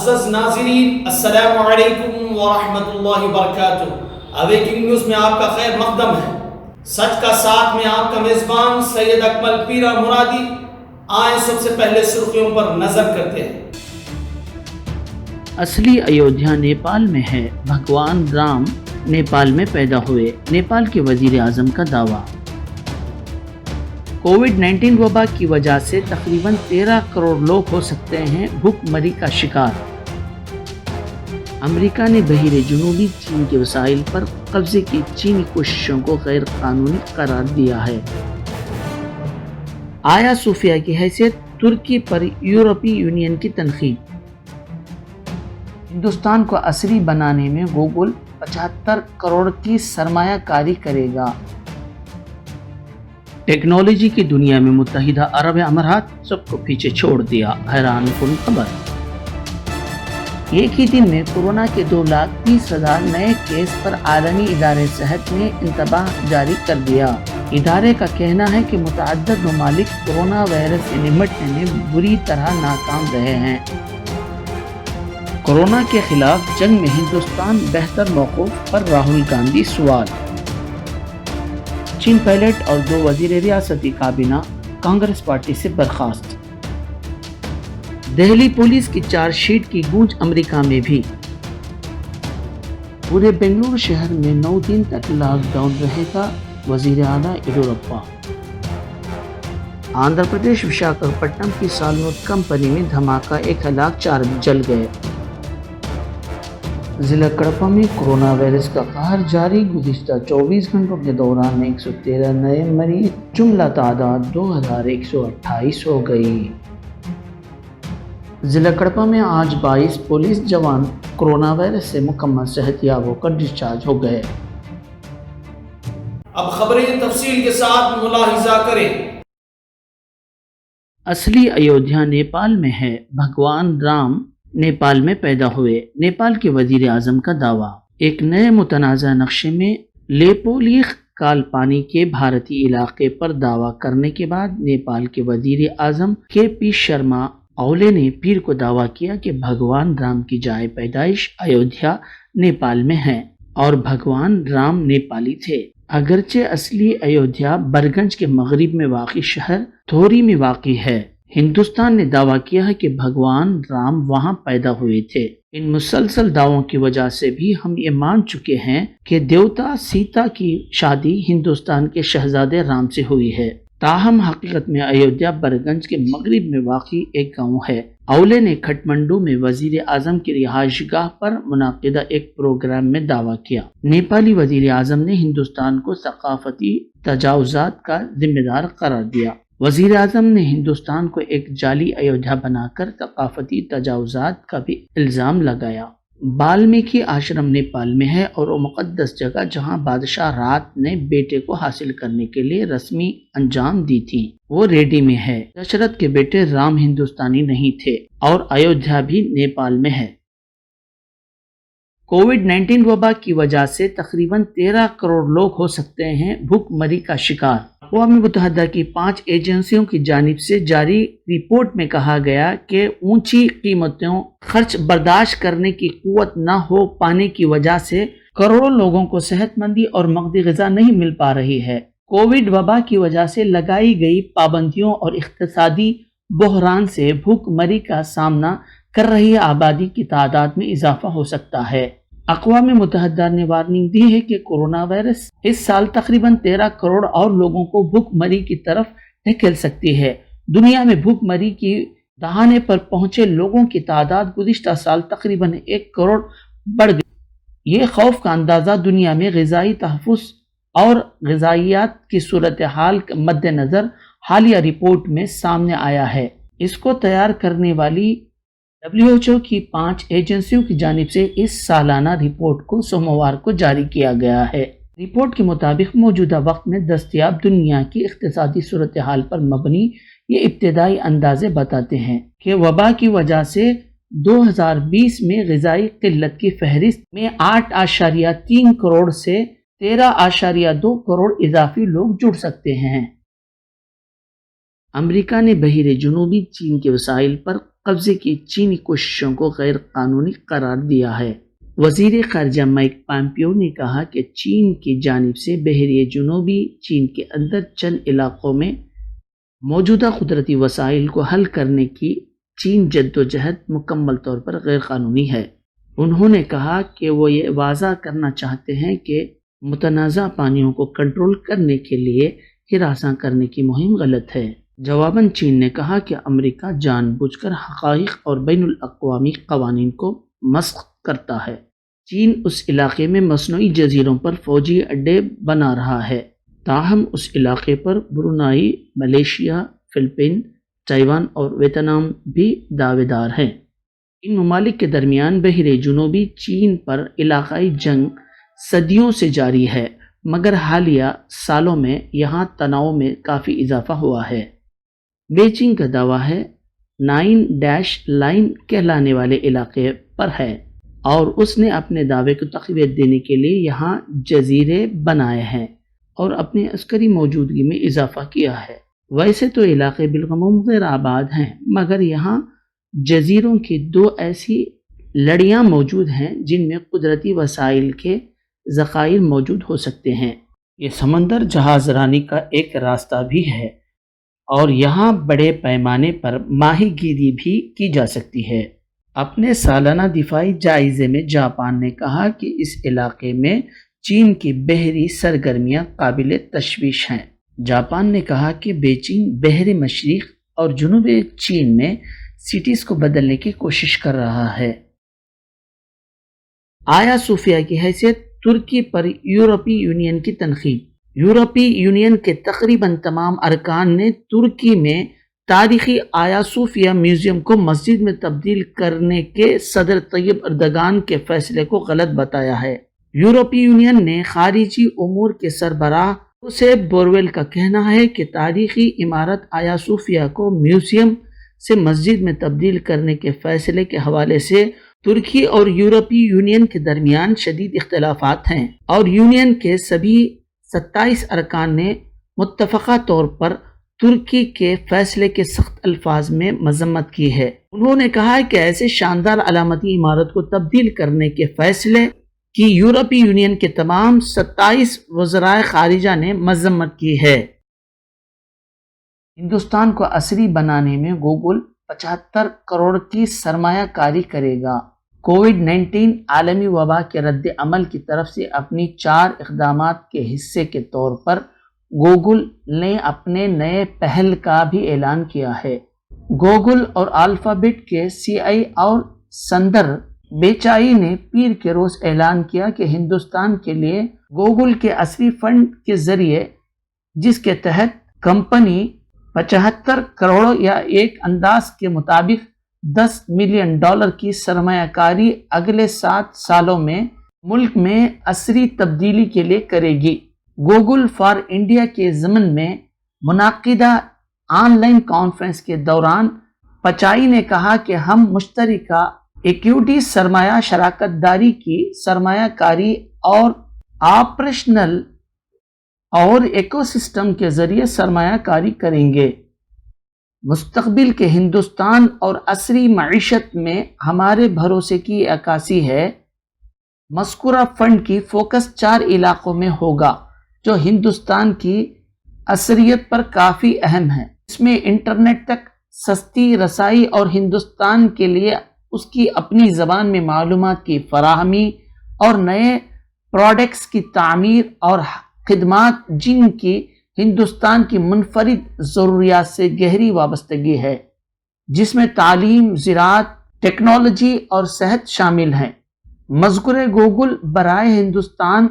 معزز ناظرین السلام علیکم ورحمۃ اللہ وبرکاتہ۔ اویکنگ نیوز میں آپ کا خیر مقدم ہے۔ سچ کا ساتھ میں آپ کا میزبان سید اکمل پیرا مرادی۔ آئیں سب سے پہلے سرخیوں پر نظر کرتے ہیں۔ اصلی ایودھیا نیپال میں ہے، بھگوان رام نیپال میں پیدا ہوئے، نیپال کے وزیر اعظم کا دعویٰ۔ کووڈ-19 وبا کی وجہ سے تقریباً 13 کروڑ لوگ ہو سکتے ہیں بھوک مری کا شکار۔ امریکہ نے بحیرہ جنوبی چین کے وسائل پر قبضے کی چینی کوششوں کو غیر قانونی قرار دیا ہے۔ آیا صوفیہ کی حیثیت ترکی پر یورپی یونین کی تنقید۔ ہندوستان کو عصری بنانے میں گوگل 75 کروڑ کی سرمایہ کاری کرے گا۔ ٹیکنالوجی کی دنیا میں متحدہ عرب امارات سب کو پیچھے چھوڑ دیا، حیران کن خبر۔ ایک ہی دن میں کورونا کے 2,30,000 نئے کیس پر عالمی ادارے صحت نے انتباہ جاری کر دیا۔ ادارے کا کہنا ہے کہ متعدد ممالک کورونا وائرس سے نمٹنے میں بری طرح ناکام رہے ہیں۔ کورونا کے خلاف جنگ میں ہندوستان بہتر موقف پر راہل گاندھی سوال۔ چین پائلٹ اور 2 وزیر ریاستی کابینہ کانگریس پارٹی سے برخاست۔ دہلی پولیس کی چارج شیٹ کی گونج امریکہ میں بھی۔ پورے بنگلور شہر میں 9 دن تک لاک ڈاؤن رہے گا، وزیر اعلیٰ یڈیورپا۔ آندھرا پردیش وشاکھاپٹنم کی سالنوت کمپنی میں دھماکہ، 1 ہلاک 4 جل گئے۔ ضلع کڑپا میں کورونا وائرس کا قہر جاری، گزشتہ 24 گھنٹوں کے دوران 113 نئے مریض، جملہ تعداد 2128 ہو گئی۔ ضلع کڑپا میں آج 22 پولیس جوان کورونا وائرس سے مکمل صحت یاب ہو کر ڈسچارج ہو گئے۔ اب خبریں تفصیل کے ساتھ ملاحظہ کریں۔ اصلی ایودھیا نیپال میں ہے، بھگوان رام نیپال میں پیدا ہوئے، نیپال کے وزیر اعظم کا دعویٰ۔ ایک نئے متنازع نقشے میں لیپولیخ کالپانی کے بھارتی علاقے پر دعویٰ کرنے کے بعد نیپال کے وزیر اعظم کے شرما اولے نے پیر کو دعویٰ کیا کہ بھگوان رام کی جائے پیدائش ایودھیا نیپال میں ہے اور بھگوان رام نیپالی تھے۔ اگرچہ اصلی ایودھیا برگنج کے مغرب میں واقع شہر تھوری میں واقع ہے، ہندوستان نے دعویٰ کیا ہے کہ بھگوان رام وہاں پیدا ہوئے تھے۔ ان مسلسل دعووں کی وجہ سے بھی ہم یہ مان چکے ہیں کہ دیوتا سیتا کی شادی ہندوستان کے شہزادے رام سے ہوئی ہے۔ تاہم حقیقت میں ایودھیا برگنج کے مغرب میں واقع ایک گاؤں ہے۔ اولے نے کھٹمنڈو میں وزیر اعظم کی رہائش گاہ پر منعقدہ ایک پروگرام میں دعویٰ کیا۔ نیپالی وزیر اعظم نے ہندوستان کو ثقافتی تجاوزات کا ذمہ دار قرار دیا۔ وزیر اعظم نے ہندوستان کو ایک جعلی ایودھیا بنا کر ثقافتی تجاوزات کا بھی الزام لگایا۔ بالمیکی آشرم نیپال میں ہے اور وہ مقدس جگہ جہاں بادشاہ رات نے بیٹے کو حاصل کرنے کے لیے رسمی انجام دی تھی، وہ ریڈی میں ہے۔ دشرتھ کے بیٹے رام ہندوستانی نہیں تھے اور ایودھیا بھی نیپال میں ہے۔ کووڈ-19 وبا کی وجہ سے تقریباً 13 کروڑ لوگ ہو سکتے ہیں بھوک مری کا شکار۔ اقوام متحدہ کی 5 ایجنسیوں کی جانب سے جاری رپورٹ میں کہا گیا کہ اونچی قیمتوں، خرچ برداشت کرنے کی قوت نہ ہو پانے کی وجہ سے کروڑوں لوگوں کو صحت مندی اور مقدی غذا نہیں مل پا رہی ہے۔ کووڈ وبا کی وجہ سے لگائی گئی پابندیوں اور اقتصادی بحران سے بھوک مری کا سامنا کر رہی آبادی کی تعداد میں اضافہ ہو سکتا ہے۔ اقوام متحدہ نے وارننگ دی ہے کہ کورونا وائرس اس سال تقریباً 13 کروڑ اور لوگوں کو بھوک مری کی طرف دھکیل سکتی ہے۔ دنیا میں بھوک مری کی دہانے پر پہنچے لوگوں کی تعداد گزشتہ سال تقریباً 1 کروڑ بڑھ گئی۔ یہ خوف کا اندازہ دنیا میں غذائی تحفظ اور غذائیت کی صورتحال کے مد نظر حالیہ رپورٹ میں سامنے آیا ہے۔ اس کو تیار کرنے والی WHO کی 5 ایجنسیوں کی جانب سے اس سالانہ رپورٹ کو سوموار کو جاری کیا گیا ہے۔ رپورٹ کے مطابق موجودہ وقت میں دستیاب دنیا کی اقتصادی صورتحال پر مبنی یہ ابتدائی اندازے بتاتے ہیں کہ وبا کی وجہ سے 2020 میں غذائی قلت کی فہرست میں 8.3 کروڑ سے 13.2 کروڑ اضافی لوگ جڑ سکتے ہیں۔ امریکہ نے بحیرہ جنوبی چین کے وسائل پر قبضے کی چینی کوششوں کو غیر قانونی قرار دیا ہے۔ وزیر خارجہ مائک پامپیو نے کہا کہ چین کی جانب سے بحیرہ جنوبی چین کے اندر چند علاقوں میں موجودہ قدرتی وسائل کو حل کرنے کی چین جدوجہد مکمل طور پر غیر قانونی ہے۔ انہوں نے کہا کہ وہ یہ واضح کرنا چاہتے ہیں کہ متنازع پانیوں کو کنٹرول کرنے کے لیے ہراساں کرنے کی مہم غلط ہے۔ جواباً چین نے کہا کہ امریکہ جان بوجھ کر حقائق اور بین الاقوامی قوانین کو مسخ کرتا ہے۔ چین اس علاقے میں مصنوعی جزیروں پر فوجی اڈے بنا رہا ہے، تاہم اس علاقے پر برونائی، ملیشیا، فلپائن، تائیوان اور ویتنام بھی دعوے دار ہیں۔ ان ممالک کے درمیان بحیرہ جنوبی چین پر علاقائی جنگ صدیوں سے جاری ہے، مگر حالیہ سالوں میں یہاں تناؤ میں کافی اضافہ ہوا ہے۔ بیجنگ کا دعویٰ ہے 9 لائن کہلانے والے علاقے پر ہے اور اس نے اپنے دعوے کو تقویت دینے کے لیے یہاں جزیرے بنائے ہیں اور اپنی عسکری موجودگی میں اضافہ کیا ہے۔ ویسے تو علاقے بالعموم غیر آباد ہیں، مگر یہاں جزیروں کی 2 ایسی لڑیاں موجود ہیں جن میں قدرتی وسائل کے ذخائر موجود ہو سکتے ہیں۔ یہ سمندر جہاز رانی کا ایک راستہ بھی ہے اور یہاں بڑے پیمانے پر ماہی گیری بھی کی جا سکتی ہے۔ اپنے سالانہ دفاعی جائزے میں جاپان نے کہا کہ اس علاقے میں چین کی بحری سرگرمیاں قابل تشویش ہیں۔ جاپان نے کہا کہ بیجنگ بحر مشرق اور جنوبی چین میں سٹیز کو بدلنے کی کوشش کر رہا ہے۔ آیا صوفیہ کی حیثیت ترکی پر یورپی یونین کی تنقید۔ یورپی یونین کے تقریباً تمام ارکان نے ترکی میں تاریخی آیا صوفیہ میوزیم کو مسجد میں تبدیل کرنے کے صدر طیب اردگان کے فیصلے کو غلط بتایا ہے۔ یورپی یونین نے خارجی امور کے سربراہ جوزیپ بوریل کا کہنا ہے کہ تاریخی عمارت آیا صوفیہ کو میوزیم سے مسجد میں تبدیل کرنے کے فیصلے کے حوالے سے ترکی اور یورپی یونین کے درمیان شدید اختلافات ہیں اور یونین کے سبھی 27 ارکان نے متفقہ طور پر ترکی کے فیصلے کے سخت الفاظ میں مذمت کی ہے۔ انہوں نے کہا کہ ایسے شاندار علامتی عمارت کو تبدیل کرنے کے فیصلے کی یورپی یونین کے تمام 27 وزرائے خارجہ نے مذمت کی ہے۔ ہندوستان کو عصری بنانے میں گوگل 75 کروڑ کی سرمایہ کاری کرے گا۔ کووڈ-19 عالمی وبا کے رد عمل کی طرف سے اپنی 4 اقدامات کے حصے کے طور پر گوگل نے اپنے نئے پہل کا بھی اعلان کیا ہے۔ گوگل اور الفابیٹ کے CEO اور سندر پیچائی نے پیر کے روز اعلان کیا کہ ہندوستان کے لیے گوگل کے عصری فنڈ کے ذریعے، جس کے تحت کمپنی 75 کروڑ یا ایک انداز کے مطابق $10 ملین کی سرمایہ کاری اگلے 7 سالوں میں ملک میں عصری تبدیلی کے لیے کرے گی۔ گوگل فار انڈیا کے ضمن میں منعقدہ آن لائن کانفرنس کے دوران پیچائی نے کہا کہ ہم مشترکہ ایکوٹی سرمایہ شراکت داری کی سرمایہ کاری اور آپریشنل اور ایکو سسٹم کے ذریعے سرمایہ کاری کریں گے۔ مستقبل کے ہندوستان اور عصری معیشت میں ہمارے بھروسے کی عکاسی ہے۔ مذکورہ فنڈ کی فوکس 4 علاقوں میں ہوگا جو ہندوستان کی عصریت پر کافی اہم ہے۔ اس میں انٹرنیٹ تک سستی رسائی اور ہندوستان کے لیے اس کی اپنی زبان میں معلومات کی فراہمی اور نئے پروڈکٹس کی تعمیر اور خدمات جن کی ہندوستان کی منفرد ضروریات سے گہری وابستگی ہے، جس میں تعلیم، زراعت، ٹیکنالوجی اور صحت شامل ہیں۔ مذکورہ گوگل برائے ہندوستان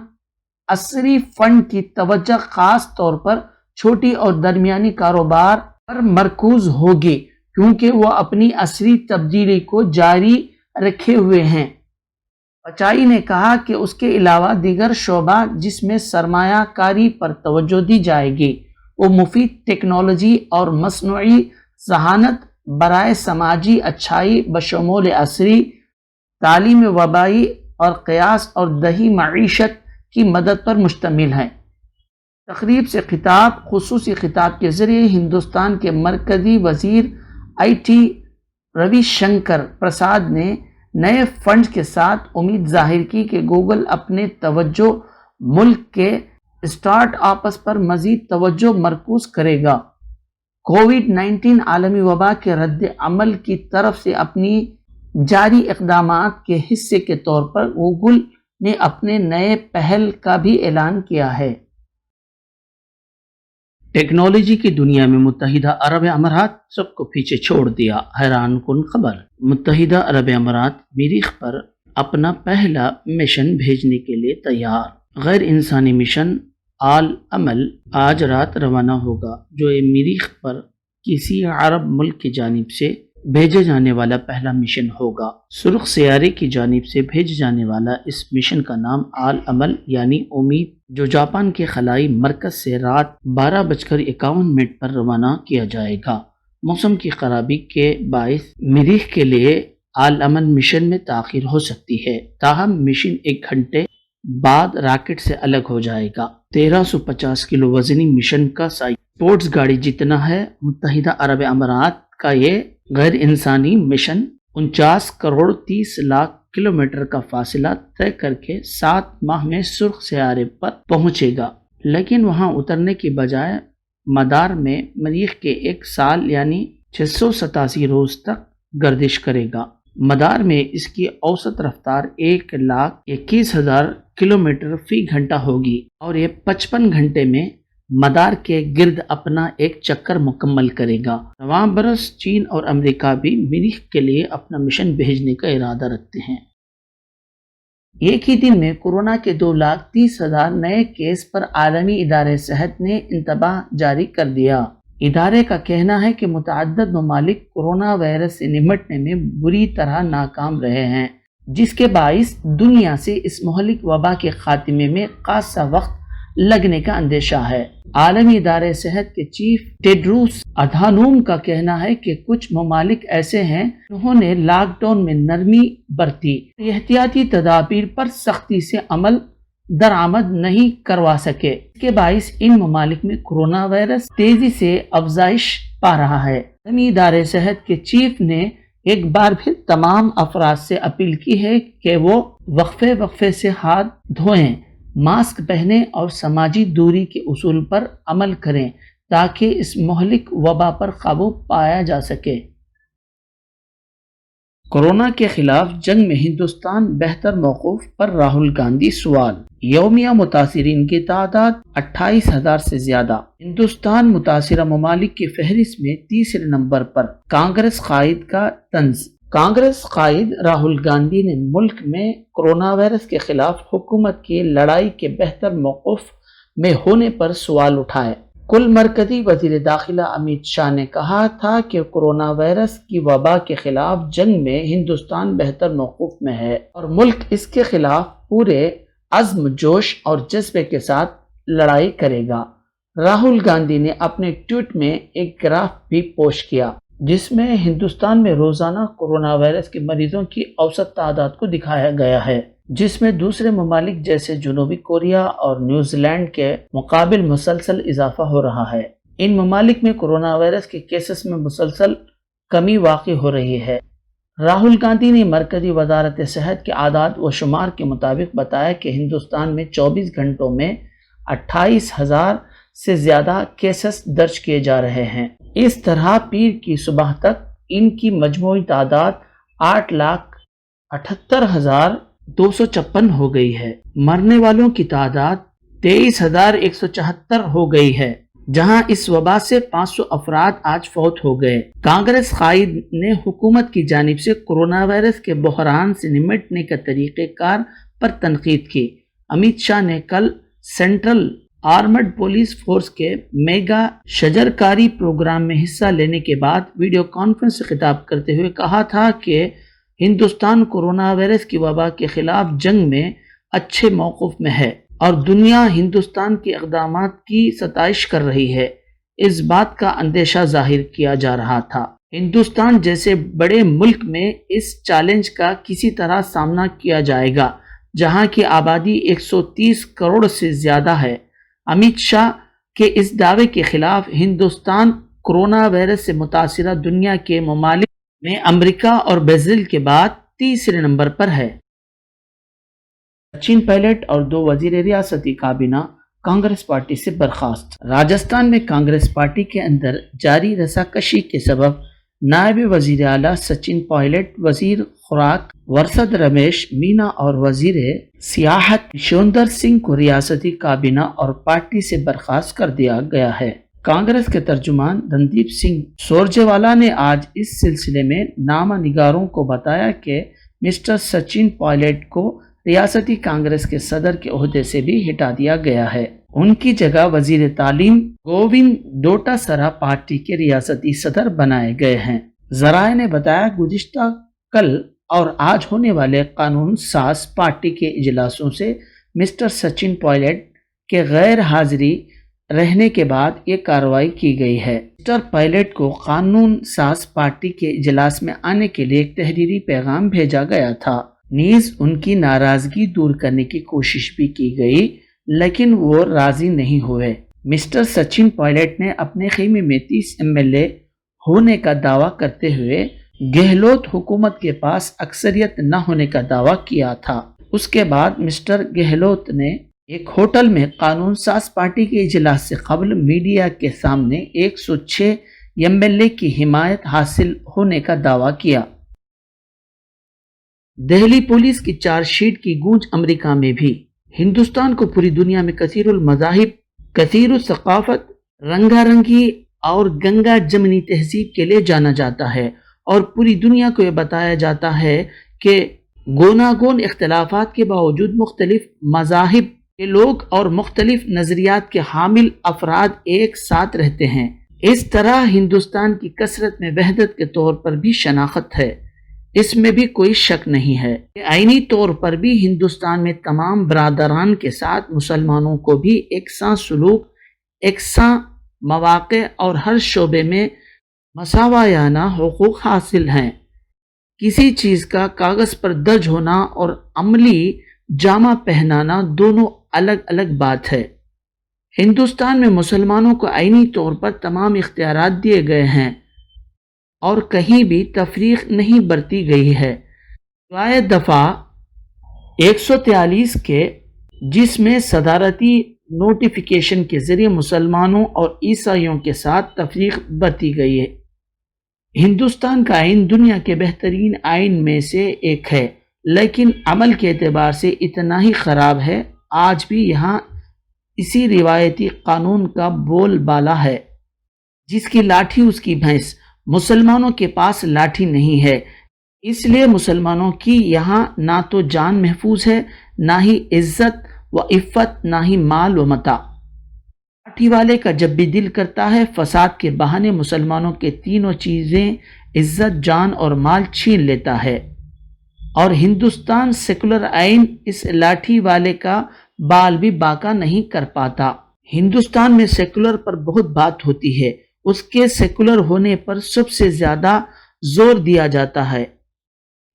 عصری فنڈ کی توجہ خاص طور پر چھوٹی اور درمیانی کاروبار پر مرکوز ہوگی، کیونکہ وہ اپنی عصری تبدیلی کو جاری رکھے ہوئے ہیں۔ پیچائی نے کہا کہ اس کے علاوہ دیگر شعبہ جس میں سرمایہ کاری پر توجہ دی جائے گی وہ مفید ٹیکنالوجی اور مصنوعی ذہانت برائے سماجی اچھائی بشمول عصری تعلیم وبائی اور قیاس اور دیہی معیشت کی مدد پر مشتمل ہے۔ تقریب سے خطاب خصوصی خطاب کے ذریعے ہندوستان کے مرکزی وزیر IT روی شنکر پرساد نے نئے فنڈز کے ساتھ امید ظاہر کی کہ گوگل اپنے توجہ ملک کے اسٹارٹ اپس پر مزید توجہ مرکوز کرے گا۔ کووڈ-19 عالمی وبا کے رد عمل کی طرف سے اپنی جاری اقدامات کے حصے کے طور پر گوگل نے اپنے نئے پہل کا بھی اعلان کیا ہے۔ ٹیکنالوجی کی دنیا میں متحدہ عرب امارات سب کو پیچھے چھوڑ دیا، حیران کن خبر۔ متحدہ عرب امارات مریخ پر اپنا پہلا مشن بھیجنے کے لیے تیار۔ غیر انسانی مشن آل عمل آج رات روانہ ہوگا، جو مریخ پر کسی عرب ملک کی جانب سے بھیجے جانے والا پہلا مشن ہوگا۔ سرخ سیارے کی جانب سے بھیجے جانے والا اس مشن کا نام آل عمل یعنی امید، جو جاپان کے خلائی مرکز سے رات 12:51 پر روانہ کیا جائے گا۔ موسم کی خرابی کے باعث مریخ کے لیے آل عمل مشن میں تاخیر ہو سکتی ہے، تاہم مشن 1 گھنٹے بعد راکٹ سے الگ ہو جائے گا۔ 1350 کلو وزنی مشن کا سائز اسپورٹس گاڑی جتنا ہے۔ متحدہ عرب امارات کا یہ غیر انسانی مشن 49 کروڑ 30 لاکھ کلومیٹر کا فاصلہ طے کر کے 7 ماہ میں سرخ سیارے پر پہنچے گا، لیکن وہاں اترنے کی بجائے مدار میں مریخ کے 1 سال یعنی 687 روز تک گردش کرے گا۔ مدار میں اس کی اوسط رفتار 1,21,000 کلومیٹر فی گھنٹہ ہوگی اور یہ 55 گھنٹے میں مدار کے گرد اپنا ایک چکر مکمل کرے گا۔ رواں برس چین اور امریکہ بھی مریخ کے لیے اپنا مشن بھیجنے کا ارادہ رکھتے ہیں۔ ایک ہی دن میں کورونا کے 2,30,000 نئے کیس پر عالمی ادارہ صحت نے انتباہ جاری کر دیا۔ ادارے کا کہنا ہے کہ متعدد ممالک کورونا وائرس سے نمٹنے میں بری طرح ناکام رہے ہیں، جس کے باعث دنیا سے اس مہلک وبا کے خاتمے میں خاصا وقت لگنے کا اندیشہ ہے۔ عالمی ادارے صحت کے چیف ٹیڈروس ادھانوم کا کہنا ہے کہ کچھ ممالک ایسے ہیں جنہوں نے لاک ڈاؤن میں نرمی برتی، احتیاطی تدابیر پر سختی سے عمل درآمد نہیں کروا سکے۔ اس کے باعث ان ممالک میں کورونا وائرس تیزی سے افزائش پا رہا ہے۔ عالمی ادارے صحت کے چیف نے ایک بار پھر تمام افراد سے اپیل کی ہے کہ وہ وقفے سے ہاتھ دھوئیں، ماسک پہنیں اور سماجی دوری کے اصول پر عمل کریں تاکہ اس مہلک وبا پر قابو پایا جا سکے۔ کورونا کے خلاف جنگ میں ہندوستان بہتر موقف پر راہل گاندھی سوال۔ یومیہ متاثرین کی تعداد 28,000 سے زیادہ۔ ہندوستان متاثرہ ممالک کی فہرست میں تیسرے نمبر پر۔ کانگریس قائد کا طنز۔ کانگریس قائد راہل گاندھی نے ملک میں کورونا وائرس کے خلاف حکومت کی لڑائی کے بہتر موقف میں ہونے پر سوال اٹھائے۔ کل مرکزی وزیر داخلہ امیت شاہ نے کہا تھا کہ کورونا وائرس کی وبا کے خلاف جنگ میں ہندوستان بہتر موقف میں ہے اور ملک اس کے خلاف پورے عزم، جوش اور جذبے کے ساتھ لڑائی کرے گا۔ راہل گاندھی نے اپنے ٹویٹ میں ایک گراف بھی پوسٹ کیا جس میں ہندوستان میں روزانہ کورونا وائرس کے مریضوں کی اوسط تعداد کو دکھایا گیا ہے، جس میں دوسرے ممالک جیسے جنوبی کوریا اور نیوزی لینڈ کے مقابل مسلسل اضافہ ہو رہا ہے۔ ان ممالک میں کورونا وائرس کے کیسز میں مسلسل کمی واقع ہو رہی ہے۔ راہل گاندھی نے مرکزی وزارت صحت کے اعداد و شمار کے مطابق بتایا کہ ہندوستان میں 24 گھنٹوں میں 28,000 سے زیادہ کیسز درج کیے جا رہے ہیں۔ اس طرح پیر کی صبح تک ان کی مجموعی تعداد 8,78,256 ہو گئی ہے۔ مرنے والوں کی تعداد 23,174 ہو گئی ہے، جہاں اس وبا سے 500 افراد آج فوت ہو گئے۔ کانگریس قائد نے حکومت کی جانب سے کورونا وائرس کے بحران سے نمٹنے کا طریقہ کار پر تنقید کی۔ امیت شاہ نے کل سینٹرل آرمڈ پولیس فورس کے میگا شجرکاری پروگرام میں حصہ لینے کے بعد ویڈیو کانفرنس سے خطاب کرتے ہوئے کہا تھا کہ ہندوستان کورونا وائرس کی وبا کے خلاف جنگ میں اچھے موقف میں ہے اور دنیا ہندوستان کے اقدامات کی ستائش کر رہی ہے۔ اس بات کا اندیشہ ظاہر کیا جا رہا تھا ہندوستان جیسے بڑے ملک میں اس چیلنج کا کسی طرح سامنا کیا جائے گا جہاں کی آبادی 130 کروڑ سے زیادہ ہے۔ امیت شاہ کے اس دعوے کے خلاف ہندوستان کورونا وائرس سے متاثرہ دنیا کے ممالک میں امریکہ اور برازیل کے بعد تیسرے نمبر پر ہے۔ سچن پائلٹ اور 2 وزیر ریاستی کابینہ کانگریس پارٹی سے برخاست۔ راجستھان میں کانگریس پارٹی کے اندر جاری رساکشی کے سبب نائب وزیر اعلیٰ سچن پائلٹ، وزیر خوراک ورسد رمیش مینا اور وزیر سیاحت یشوندر سنگھ کو ریاستی کابینہ اور پارٹی سے برخاست کر دیا گیا ہے۔ کانگریس کے ترجمان رندیپ سنگھ سورجیوالا نے آج اس سلسلے میں نامہ نگاروں کو بتایا کہ مسٹر سچن پائلٹ کو ریاستی کانگریس کے صدر کے عہدے سے بھی ہٹا دیا گیا ہے۔ ان کی جگہ وزیر تعلیم گووند ڈوٹاسرا پارٹی کے ریاستی صدر بنائے گئے ہیں۔ ذرائع نے بتایا گزشتہ کل اور آج ہونے والے قانون ساز پارٹی کے اجلاسوں سے مسٹر سچن پائلٹ کے غیر حاضری رہنے کے بعد یہ کارروائی کی گئی ہے۔ مسٹر پائلٹ کو قانون ساز پارٹی کے اجلاس میں آنے کے لیے ایک تحریری پیغام بھیجا گیا تھا، نیز ان کی ناراضگی دور کرنے کی کوشش بھی کی گئی لیکن وہ راضی نہیں ہوئے۔ مسٹر سچن پائلٹ نے اپنے خیمے میں 30 MLA ہونے کا دعویٰ کرتے ہوئے گہلوت حکومت کے پاس اکثریت نہ ہونے کا دعویٰ کیا تھا۔ اس کے بعد مسٹر گہلوت نے ایک ہوٹل میں قانون ساز پارٹی کے اجلاس سے قبل میڈیا کے سامنے 106 MLA کی حمایت حاصل ہونے کا دعویٰ کیا۔ دہلی پولیس کی چارج شیٹ کی گونج امریکہ میں بھی۔ ہندوستان کو پوری دنیا میں کثیر المذاہب، کثیر الثقافت، رنگا رنگی اور گنگا جمنی تہذیب کے لیے جانا جاتا ہے، اور پوری دنیا کو یہ بتایا جاتا ہے کہ گوناگون اختلافات کے باوجود مختلف مذاہب کے لوگ اور مختلف نظریات کے حامل افراد ایک ساتھ رہتے ہیں۔ اس طرح ہندوستان کی کثرت میں وحدت کے طور پر بھی شناخت ہے، اس میں بھی کوئی شک نہیں ہے کہ آئینی طور پر بھی ہندوستان میں تمام برادران کے ساتھ مسلمانوں کو بھی یکساں سلوک، یکساں مواقع اور ہر شعبے میں مساویانہ حقوق حاصل ہیں۔ کسی چیز کا کاغذ پر درج ہونا اور عملی جامہ پہنانا دونوں الگ الگ بات ہے۔ ہندوستان میں مسلمانوں کو آئینی طور پر تمام اختیارات دیے گئے ہیں اور کہیں بھی تفریق نہیں برتی گئی ہے۔ سوائے دفعہ 143 کے، جس میں صدارتی نوٹیفیکیشن کے ذریعے مسلمانوں اور عیسائیوں کے ساتھ تفریق برتی گئی ہے۔ ہندوستان کا آئین دنیا کے بہترین آئین میں سے ایک ہے، لیکن عمل کے اعتبار سے اتنا ہی خراب ہے۔ آج بھی یہاں اسی روایتی قانون کا بول بالا ہے، جس کی لاٹھی اس کی بھینس۔ مسلمانوں کے پاس لاٹھی نہیں ہے، اس لیے مسلمانوں کی یہاں نہ تو جان محفوظ ہے، نہ ہی عزت و عفت، نہ ہی مال و متاع۔ لاٹھی والے کا جب بھی دل کرتا ہے فساد کے بہانے مسلمانوں کے تینوں چیزیں، عزت، جان اور مال چھین لیتا ہے، اور ہندوستان سیکولر آئین اس لاٹھی والے کا بال بھی باقا نہیں کر پاتا۔ ہندوستان میں سیکولر پر بہت بات ہوتی ہے، اس کے سیکولر ہونے پر سب سے زیادہ زور دیا جاتا ہے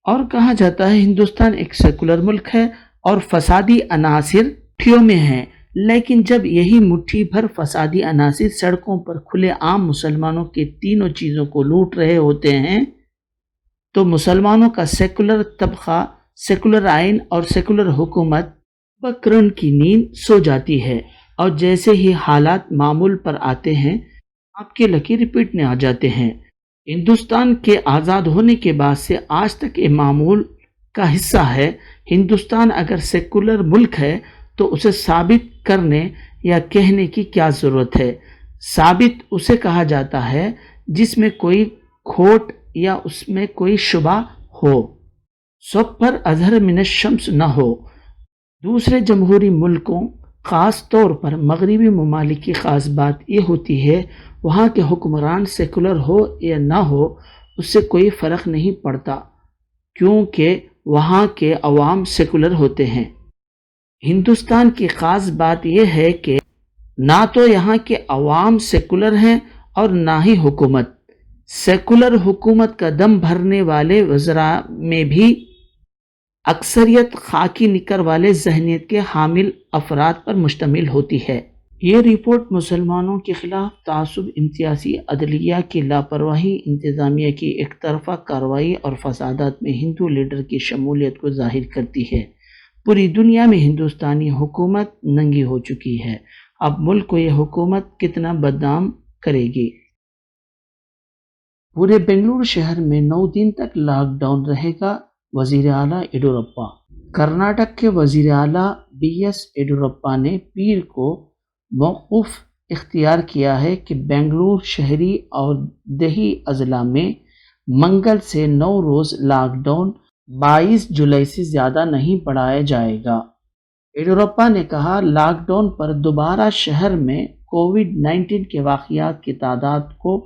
اور کہا جاتا ہے ہندوستان ایک سیکولر ملک ہے اور فسادی عناصر مٹھیوں میں ہیں، لیکن جب یہی مٹھی بھر فسادی عناصر سڑکوں پر کھلے عام مسلمانوں کے تینوں چیزوں کو لوٹ رہے ہوتے ہیں تو مسلمانوں کا سیکولر طبقہ، سیکولر آئین اور سیکولر حکومت بکرن کی نیند سو جاتی ہے، اور جیسے ہی حالات معمول پر آتے ہیں آپ کے لکیر پیٹنے آ جاتے ہیں۔ ہندوستان کے آزاد ہونے کے بعد سے آج تک یہ معمول کا حصہ ہے۔ ہندوستان اگر سیکولر ملک ہے تو اسے ثابت کرنے یا کہنے کی کیا ضرورت ہے؟ ثابت اسے کہا جاتا ہے جس میں کوئی کھوٹ یا اس میں کوئی شبہ ہو، سب پر اظہر من الشمس نہ ہو۔ دوسرے جمہوری ملکوں، خاص طور پر مغربی ممالک کی خاص بات یہ ہوتی ہے وہاں کے حکمران سیکولر ہو یا نہ ہو اس سے کوئی فرق نہیں پڑتا، کیونکہ وہاں کے عوام سیکولر ہوتے ہیں۔ ہندوستان کی خاص بات یہ ہے کہ نہ تو یہاں کے عوام سیکولر ہیں اور نہ ہی حکومت۔ سیکولر حکومت کا دم بھرنے والے وزراء میں بھی اکثریت خاکی نکر والے ذہنیت کے حامل افراد پر مشتمل ہوتی ہے۔ یہ رپورٹ مسلمانوں کے خلاف تعصب، امتیازی عدلیہ کی لاپرواہی، انتظامیہ کی ایک طرفہ کارروائی اور فسادات میں ہندو لیڈر کی شمولیت کو ظاہر کرتی ہے۔ پوری دنیا میں ہندوستانی حکومت ننگی ہو چکی ہے، اب ملک کو یہ حکومت کتنا بدنام کرے گی۔ پورے بنگلورو شہر میں 9 دن تک لاک ڈاؤن رہے گا، وزیر اعلیٰ یڈیورپا۔ کرناٹک کے وزیر اعلیٰ بی ایس یڈیورپا نے پیر کو موقف اختیار کیا ہے کہ بنگلورو شہری اور دیہی اضلاع میں منگل سے 9 روز لاک ڈاؤن 22 جولائی سے زیادہ نہیں بڑھایا جائے گا۔ یڈیورپا نے کہا، لاک ڈاؤن پر دوبارہ شہر میں کووڈ-19 کے واقعات کی تعداد کو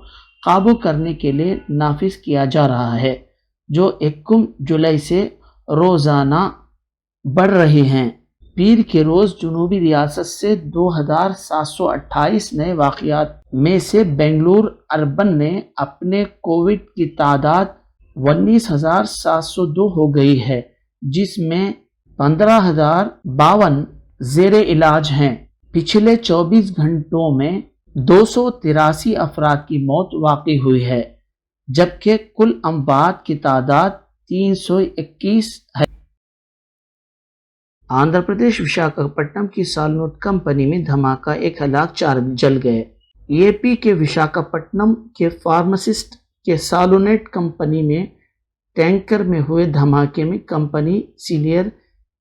قابو کرنے کے لیے نافذ کیا جا رہا ہے، جو 21 جولائی سے روزانہ بڑھ رہی ہیں۔ پیر کے روز جنوبی ریاست سے 2728 نئے واقعات میں سے بنگلورو اربن نے اپنے کووڈ کی تعداد 19,702 ہو گئی ہے، جس میں 15,052 زیر علاج ہیں۔ پچھلے 24 گھنٹوں میں 283 افراد کی موت واقع ہوئی ہے، جبکہ کل اموات کی تعداد 321 ہے۔ آندھرا پردیش وشاکھاپٹنم کی سالنوٹ کمپنی میں دھماکہ، 1 ہلاک، 4 جل گئے۔ اے پی کے وشاکھاپٹنم کے فارماسسٹ کے سالونیٹ کمپنی میں ٹینکر میں ہوئے دھماکے میں کمپنی سینئر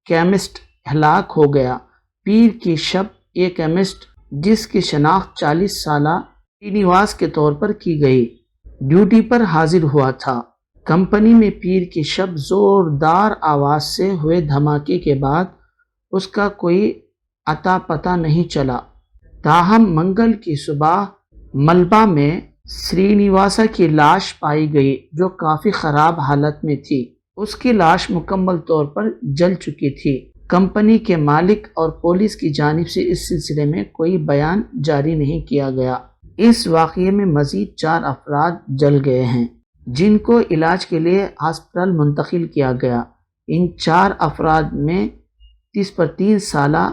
کیمسٹ ہلاک ہو گیا۔ پیر کی شب ایک کیمسٹ جس کی شناخت 40 سالہ سرینیواس کے طور پر کی گئی، ڈیوٹی پر حاضر ہوا تھا۔ کمپنی میں پیر کی شب زوردار آواز سے ہوئے دھماکے کے بعد اس کا کوئی اتا پتہ نہیں چلا، تاہم منگل کی صبح ملبہ میں سرینیواسا کی لاش پائی گئی جو کافی خراب حالت میں تھی۔ اس کی لاش مکمل طور پر جل چکی تھی۔ کمپنی کے مالک اور پولیس کی جانب سے اس سلسلے میں کوئی بیان جاری نہیں کیا گیا۔ اس واقعے میں مزید 4 افراد جل گئے ہیں، جن کو علاج کے لیے ہسپتال منتقل کیا گیا۔ ان 4 افراد میں 30 سالہ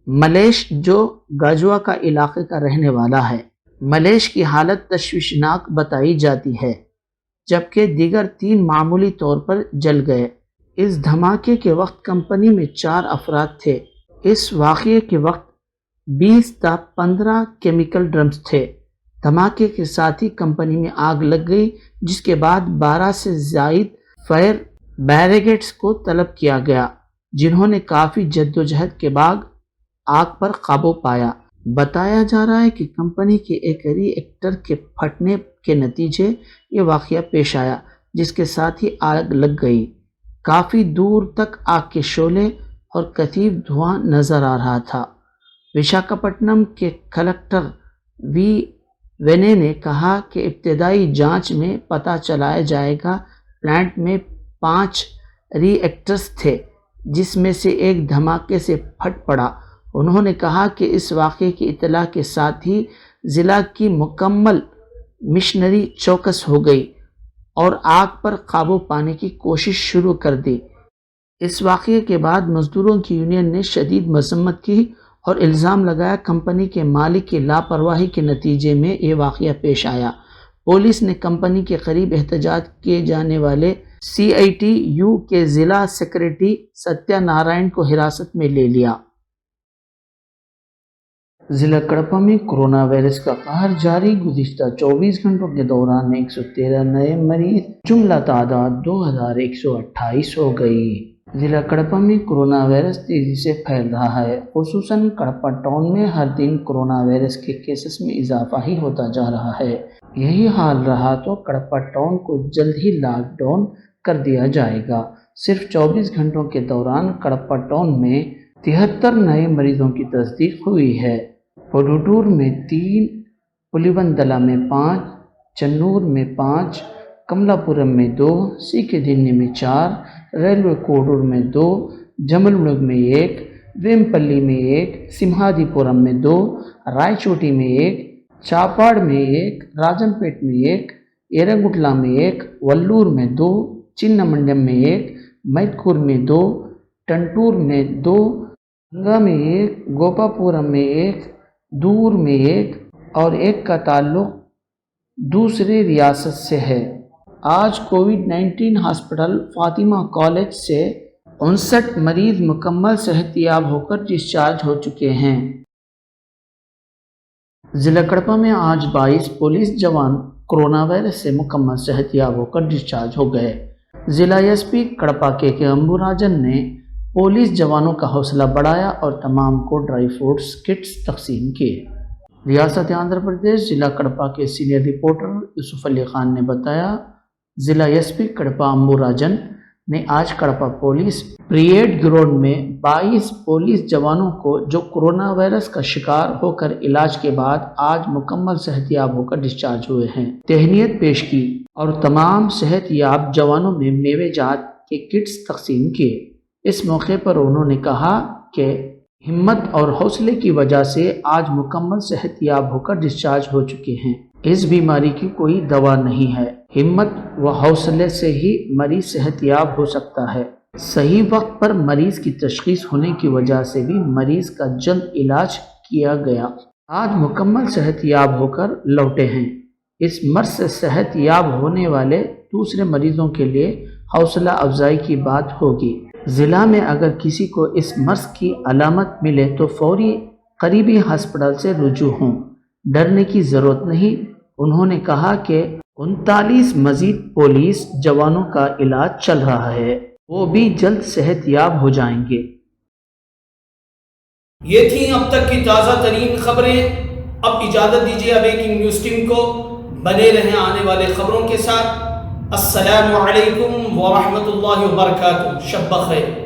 ملیش جو گاجوا کا علاقے کا رہنے والا ہے، ملیش کی حالت تشویشناک بتائی جاتی ہے، جبکہ دیگر 3 معمولی طور پر جل گئے۔ اس دھماکے کے وقت کمپنی میں 4 افراد تھے۔ اس واقعے کے وقت 20 تا 15 کیمیکل ڈرمز تھے۔ دھماکے کے ساتھ ہی کمپنی میں آگ لگ گئی، جس کے بعد 12 سے زائد فائر بریگیڈز کو طلب کیا گیا، جنہوں نے کافی جدوجہد کے بعد آگ پر قابو پایا۔ بتایا جا رہا ہے کہ کمپنی کے ایک ری ایکٹر کے پھٹنے کے نتیجے یہ واقعہ پیش آیا، جس کے ساتھ ہی آگ لگ گئی۔ کافی دور تک آگ کے شعلے اور کثیف دھواں نظر آ رہا تھا۔ وشاکھاپٹنم کے کلکٹر وی وینے نے کہا کہ ابتدائی جانچ میں پتہ چلایا جائے گا پلانٹ میں 5 ری ایکٹرز تھے، جس میں سے ایک دھماکے سے پھٹ پڑا۔ انہوں نے کہا کہ اس واقعے کی اطلاع کے ساتھ ہی ضلع کی مکمل مشنری چوکس ہو گئی اور آگ پر قابو پانے کی کوشش شروع کر دی۔ اس واقعے کے بعد مزدوروں کی یونین نے شدید مذمت کی اور الزام لگایا کمپنی کے مالک کی لاپرواہی کے نتیجے میں یہ واقعہ پیش آیا۔ پولیس نے کمپنی کے قریب احتجاج کیے جانے والے سی آئی ٹی یو کے ضلع سیکریٹری ستیہ نارائن کو حراست میں لے لیا۔ ضلع کڑپا میں کورونا وائرس کا قہر جاری، گزشتہ 24 گھنٹوں کے دوران 113 نئے مریض، جملہ تعداد 2128 ہو گئی۔ ضلع کڑپا میں کورونا وائرس تیزی سے پھیل رہا ہے، خصوصاً کڑپا ٹاؤن میں ہر دن کورونا وائرس کے کیسز میں اضافہ ہی ہوتا جا رہا ہے۔ یہی حال رہا تو کڑپا ٹاؤن کو جلد ہی لاک ڈاؤن کر دیا جائے گا۔ صرف 24 گھنٹوں کے دوران کڑپا ٹاؤن میں 73 نئے مریضوں کی تصدیق ہوئی ہے۔ پڈوٹور میں 3، پلیوندلا میں 5، چنور میں 5، کملا پورم میں 2، سیکھیدنی میں 4، ریلوے کوڈور میں 2، جملمڑگ میں 1، ویمپلی میں 1، سمہادی پورم میں 2، رائے چوٹی میں 1، چاپاڑ میں 1، راجن پیٹ میں 1، ایرنگٹلا میں 1، ولور میں 2، چن منڈم میں 1، میتکور میں 2، ٹنٹور میں 2، گنگا میں 1، گوپا پورم میں 1، دور میں ایک اور ایک کا تعلق دوسرے ریاست سے ہے۔ آج کووڈ-19 ہاسپٹل فاطمہ کالج سے 59 مریض مکمل صحت یاب ہو کر ڈسچارج ہو چکے ہیں۔ ضلع کڑپا میں آج 22 پولیس جوان کورونا وائرس سے مکمل صحت یاب ہو کر ڈسچارج ہو گئے۔ ضلع ایس پی کڑپا کے امبو راجن نے پولیس جوانوں کا حوصلہ بڑھایا اور تمام کو ڈرائی فروٹس کٹس تقسیم کیے۔ ریاست آندھرا پردیش ضلع کڑپا کے سینئر رپورٹر یوسف علی خان نے بتایا، ضلع ایس پی کڑپا امبو راجن نے آج کڑپا پولیس پریڈ گراؤنڈ میں 22 پولیس جوانوں کو جو کورونا وائرس کا شکار ہو کر علاج کے بعد آج مکمل صحت یاب ہو کر ڈسچارج ہوئے ہیں، تہنیت پیش کی اور تمام صحت یاب جوانوں میں میوے جات کے کٹس تقسیم کیے۔ اس موقع پر انہوں نے کہا کہ ہمت اور حوصلے کی وجہ سے آج مکمل صحت یاب ہو کر ڈسچارج ہو چکے ہیں۔ اس بیماری کی کوئی دوا نہیں ہے، ہمت و حوصلے سے ہی مریض صحت یاب ہو سکتا ہے۔ صحیح وقت پر مریض کی تشخیص ہونے کی وجہ سے بھی مریض کا جلد علاج کیا گیا، آج مکمل صحت یاب ہو کر لوٹے ہیں۔ اس مرض سے صحت یاب ہونے والے دوسرے مریضوں کے لیے حوصلہ افزائی کی بات ہوگی۔ ضلع میں اگر کسی کو اس مرض کی علامت ملے تو فوری قریبی ہسپتال سے رجوع ہوں، ڈرنے کی ضرورت نہیں۔ انہوں نے کہا کہ 39 مزید پولیس جوانوں کا علاج چل رہا ہے، وہ بھی جلد صحت یاب ہو جائیں گے۔ یہ تھیں اب تک کی تازہ ترین خبریں۔ اب اجازت دیجیے بریکنگ نیوز ٹیم کو، بنے رہیں آنے والے خبروں کے ساتھ۔ السلام علیکم ورحمۃ اللہ وبرکاتہ۔ شب بخیر۔